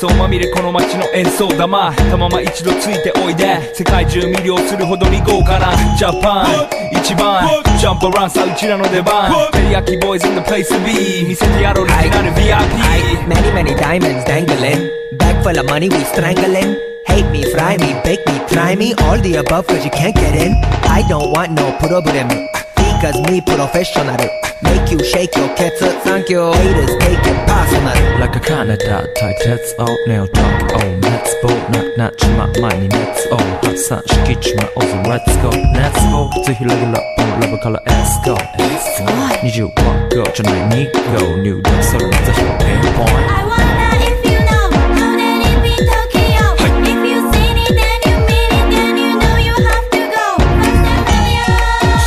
奏まみれこの街の演奏玉たまま一度ついておいで世界中魅了するほどに豪華なジャパン一番ジャンプアランさうちらの出番テリヤキボーイズ in the place to be 見せてやろうオリジナル VIP Many many diamonds dangling Bag full of money we strangling Hate me, fry me, bake me, try me All the above cause you can't get in I don't want no problem Because me professional Make you shake your cats Thank you Haters take it personal Like a Canada type Let's all nail talk Oh let's go Knock knock 치마 많이 Let's all 확산시키지마 어서 Let's go Let's go 또 힐러기 러브 러브 컬러 Let's go Let's go Need you walk go 전화에 니고 New dance 소리 맞아 show pinpoint I wonder if you know How that it be Tokyo If you seen it then you mean it Then you know you have to go First and furious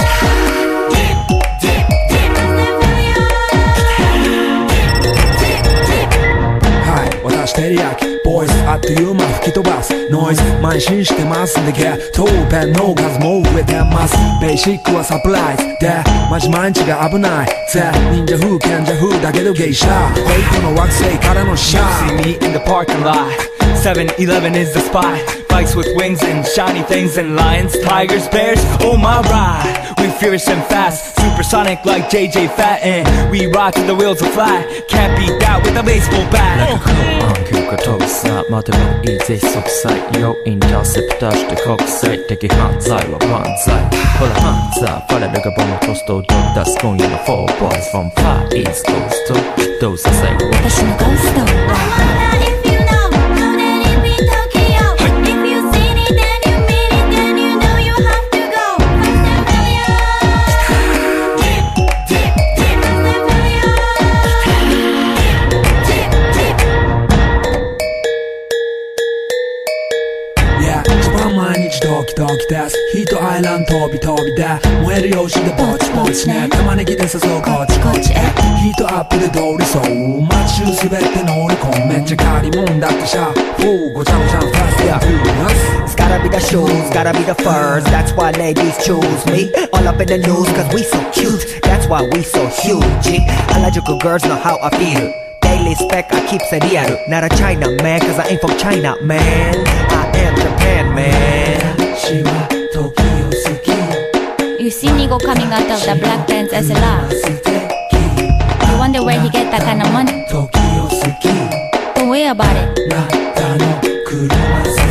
Dip, dip, dip First and furious Hi 私テリヤキボイスあっという間吹き飛ばすノイズ慢心してますんでゲットペンの数も増えてますベーシックはサプライズでマジ毎日が危ないぜ忍者風賢者風だけどゲイシャフェイクの惑星からのシャー You see me in the parking lot 7-Eleven is the spot Bikes with wings and shiny things and lions, tigers, bears, oh my ride We fierce and fast, supersonic like JJ Fatten We ride till the wheels are flat Can't beat that with a baseball bat Like a cool 교가 독사 마대만 이제 속삭여 인터셉터 시대 국세 대기 한자이와 반자이 홀라 한자 빨래가 보면 토스도 that's going on the 4 boys from far east coast to those that say私のゴースト I wonder if you know How that it be Tokyo If you seen it then you mean it Then you know you have to go First and furious Dip, dip, dip First and furious Dip, dip, dip Yeah 一番毎日ドキドキですヒートアイランド飛び飛びで燃えるようでぼちぼちね玉ねぎで誘うこっちこっちへヒートアップで通りそう街中すべて乗り込むめっちゃ借りもんだってシャーごちゃごちゃファストやフューリアス It's gotta be the shoes, gotta be the furs That's why ladies choose me All up in the news cause we so cute That's why we so huge Harajuku girls know how I feel Daily spec I keep it real Not a China man cause I ain't from China man I am Japan man 私は時を好き You see Nigo coming out of the black pants SLR You wonder where he get that kind of money 時を好き Don't worry about it なたの車